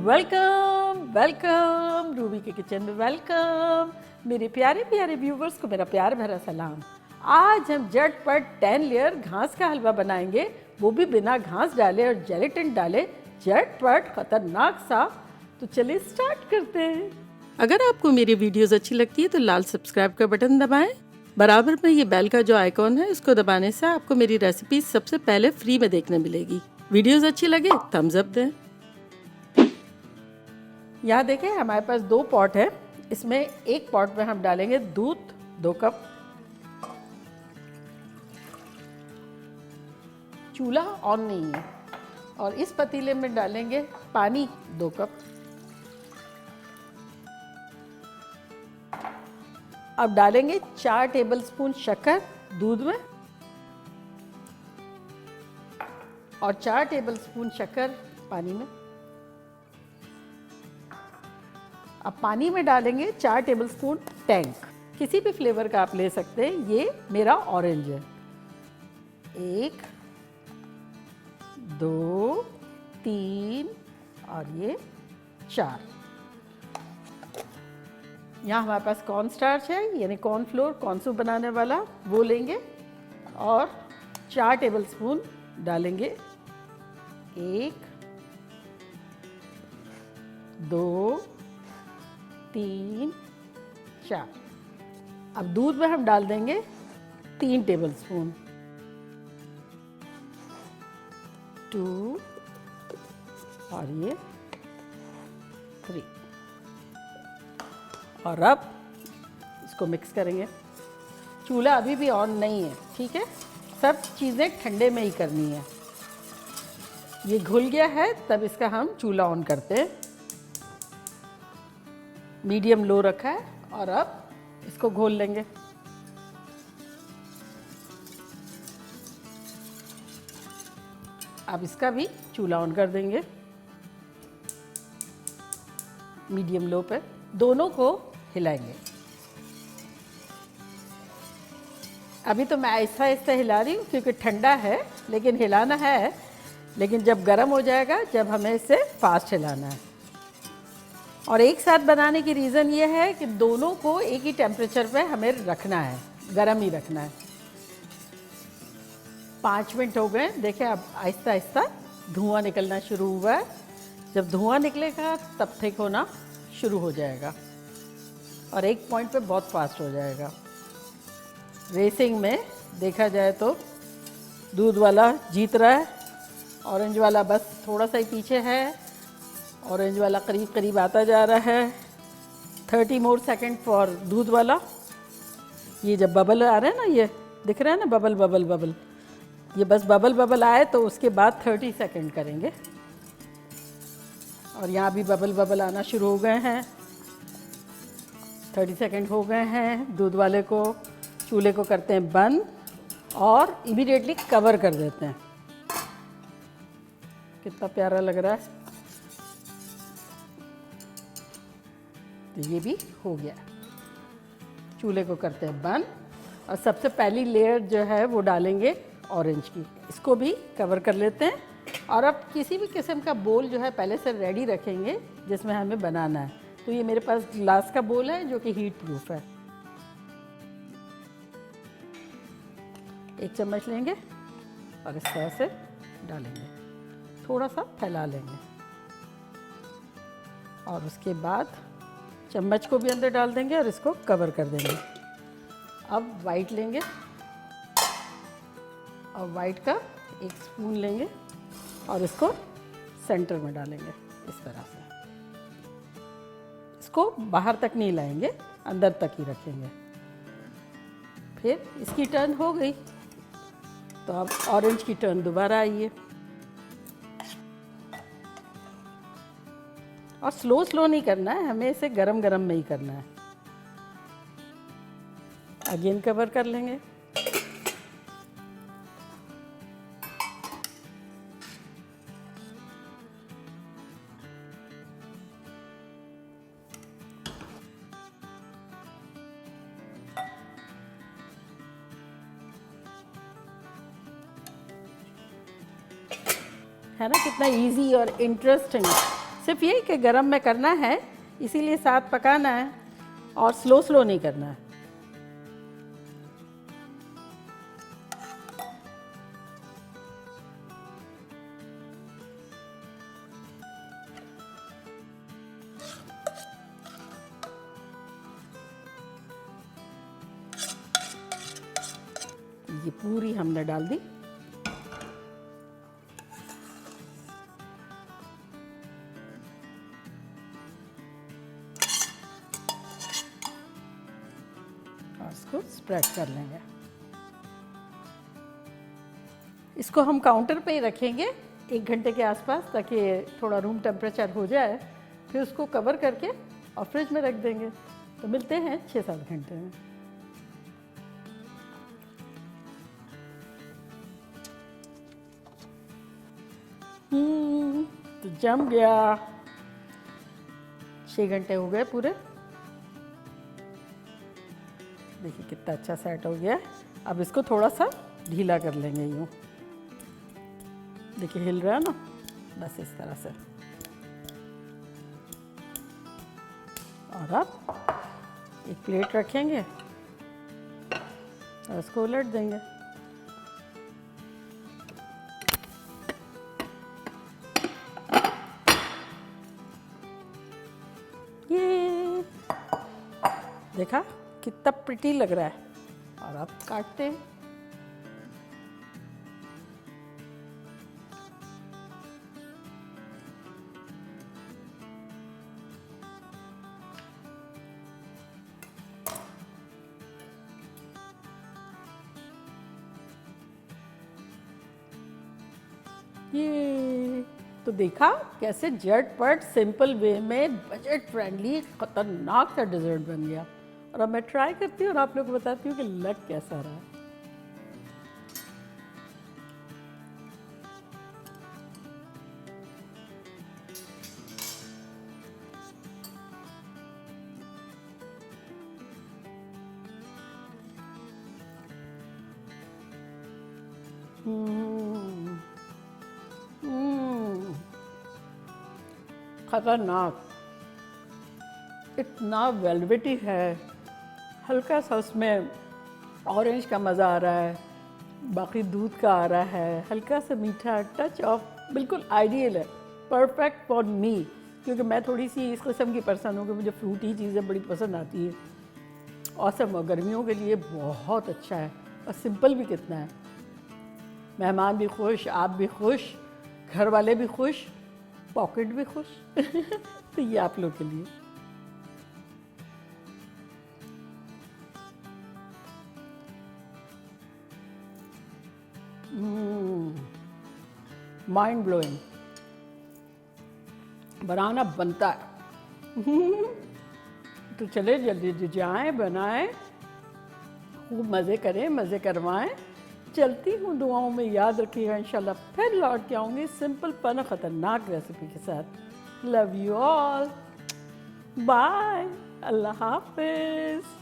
Welcome welcome Ruby के kitchen में welcome. मेरे प्यारे प्यारे व्यूवर्स को मेरा प्यार भरा सलाम। आज हम झटपट 10 लेयर घास का हलवा बनाएंगे, वो भी बिना घास डाले और जेलेटिन डाले, झटपट खतरनाक सा। तो चलिए स्टार्ट करते हैं। अगर आपको मेरी वीडियोस अच्छी लगती है तो लाल सब्सक्राइब का बटन दबाएं। बराबर में ये बेल का जो आइकॉन है उसको दबाने से आपको मेरी रेसिपी सबसे पहले फ्री में देखने मिलेगी। वीडियोस अच्छी लगे थम्स अप दें। यहाँ देखें हमारे पास 2 पॉट है। इसमें एक पॉट में हम डालेंगे दूध 2 कप, चूल्हा ऑन नहीं है, और इस पतीले में डालेंगे पानी 2 कप। अब डालेंगे 4 टेबलस्पून शक्कर दूध में और 4 टेबलस्पून शक्कर पानी में। अब पानी में डालेंगे 4 टेबलस्पून टैंक, किसी भी फ्लेवर का आप ले सकते हैं। ये मेरा ऑरेंज है। 1 2 3 और ये 4। यहाँ हमारे पास कॉर्न स्टार्च है, यानी कॉर्नफ्लोर, कॉर्नसूप बनाने वाला, वो लेंगे और 4 टेबलस्पून डालेंगे। 1 2 3 4। अब दूध में हम डाल देंगे 3 टेबलस्पून, 2 और ये 3। और अब इसको मिक्स करेंगे। चूल्हा अभी भी ऑन नहीं है, ठीक है। सब चीज़ें ठंडे में ही करनी है। ये घुल गया है तब इसका हम चूल्हा ऑन करते हैं। मीडियम लो रखा है और अब इसको घोल लेंगे। अब इसका भी चूल्हा ऑन कर देंगे मीडियम लो पे। दोनों को हिलाएंगे। अभी तो मैं आहिस्ता आहिस्ता हिला रही हूँ क्योंकि ठंडा है, लेकिन हिलाना है। लेकिन जब गर्म हो जाएगा, जब हमें इसे फास्ट हिलाना है। और एक साथ बनाने की रीज़न ये है कि दोनों को एक ही टेम्परेचर पे हमें रखना है, गरम ही रखना है। 5 मिनट हो गए, देखें अब आहिस्ता आहिस्ता धुआं निकलना शुरू हुआ है। जब धुआं निकलेगा तब थिक होना शुरू हो जाएगा और एक पॉइंट पे बहुत फास्ट हो जाएगा। रेसिंग में देखा जाए तो दूध वाला जीत रहा है, ऑरेंज वाला बस थोड़ा सा ही पीछे है। ऑरेंज वाला करीब करीब आता जा रहा है। 30 मोर सेकेंड फॉर दूध वाला। ये जब बबल आ रहे हैं ना, ये दिख रहा है ना, बबल बबल बबल, ये बस बबल बबल आए तो उसके बाद 30 सेकेंड करेंगे। और यहाँ भी बबल बबल आना शुरू हो गए हैं। 30 सेकेंड हो गए हैं। दूध वाले को, चूल्हे को करते हैं बंद और इमीडिएटली कवर कर देते हैं। कितना प्यारा लग रहा है। तो ये भी हो गया। चूल्हे को करते हैं बंद और सबसे पहली लेयर जो है वो डालेंगे ऑरेंज की। इसको भी कवर कर लेते हैं। और अब किसी भी किस्म का बोल जो है पहले से रेडी रखेंगे जिसमें हमें बनाना है। तो ये मेरे पास ग्लास का बोल है जो कि हीट प्रूफ है। 1 चम्मच लेंगे और इस तरह से डालेंगे, थोड़ा सा फैला लेंगे और उसके बाद चम्मच को भी अंदर डाल देंगे और इसको कवर कर देंगे। अब वाइट लेंगे और वाइट का 1 स्पून लेंगे और इसको सेंटर में डालेंगे इस तरह से। इसको बाहर तक नहीं लाएंगे, अंदर तक ही रखेंगे। फिर इसकी टर्न हो गई तो अब ऑरेंज की टर्न दोबारा आई है। और स्लो स्लो नहीं करना है, हमें इसे गरम गरम में ही करना है। अगेन कवर कर लेंगे। है ना, कितना इजी और इंटरेस्टिंग। सिर्फ यही कि गरम में करना है, इसीलिए साथ पकाना है और स्लो स्लो नहीं करना है। ये पूरी हमने डाल दी। और इसको स्प्रेड कर लेंगे। इसको हम काउंटर पे ही रखेंगे 1 घंटे के आसपास, ताकि थोड़ा रूम टेम्परेचर हो जाए। फिर उसको कवर करके और फ्रिज में रख देंगे। तो मिलते हैं 6-7 घंटे में। तो जम गया। 6 घंटे हो गए पूरे। देखिए कितना अच्छा सेट हो गया। अब इसको थोड़ा सा ढीला कर लेंगे यूँ। देखिए हिल रहा है ना, बस इस तरह से। और अब एक प्लेट रखेंगे और इसको उलट देंगे। ये देखा कितना प्रिटी लग रहा है। और अब काटते हैं। ये तो देखा कैसे झटपट सिंपल वे में बजट फ्रेंडली खतरनाक सा डेजर्ट बन गया। और अब मैं ट्राई करती हूँ और आप लोग को बताती हूँ कि लग कैसा रहा। खतरनाक, इतना वेलवेटी है। हल्का सा उसमें ऑरेंज का मज़ा आ रहा है, बाकी दूध का आ रहा है, हल्का सा मीठा टच ऑफ। बिल्कुल आइडियल है, परफेक्ट फॉर मी, क्योंकि मैं थोड़ी सी इस किस्म की पर्सन हूँ कि मुझे फ्रूटी चीज़ें बड़ी पसंद आती है। औसम, और गर्मियों के लिए बहुत अच्छा है। और सिंपल भी कितना है। मेहमान भी खुश, आप भी खुश, घर वाले भी खुश, पॉकेट भी खुश। तो ये आप लोग के लिए। Mind blowing. बनाना बनता है। तो चले जल्दी जाएं, बनाएं, खूब मज़े करें, मज़े करवाएं। चलती हूँ, दुआओं में याद रखिएगा। इंशाल्लाह फिर लौट के आऊँगी सिंपल पर ख़तरनाक रेसिपी के साथ। लव यू ऑल, बाय, अल्लाह हाफिज़।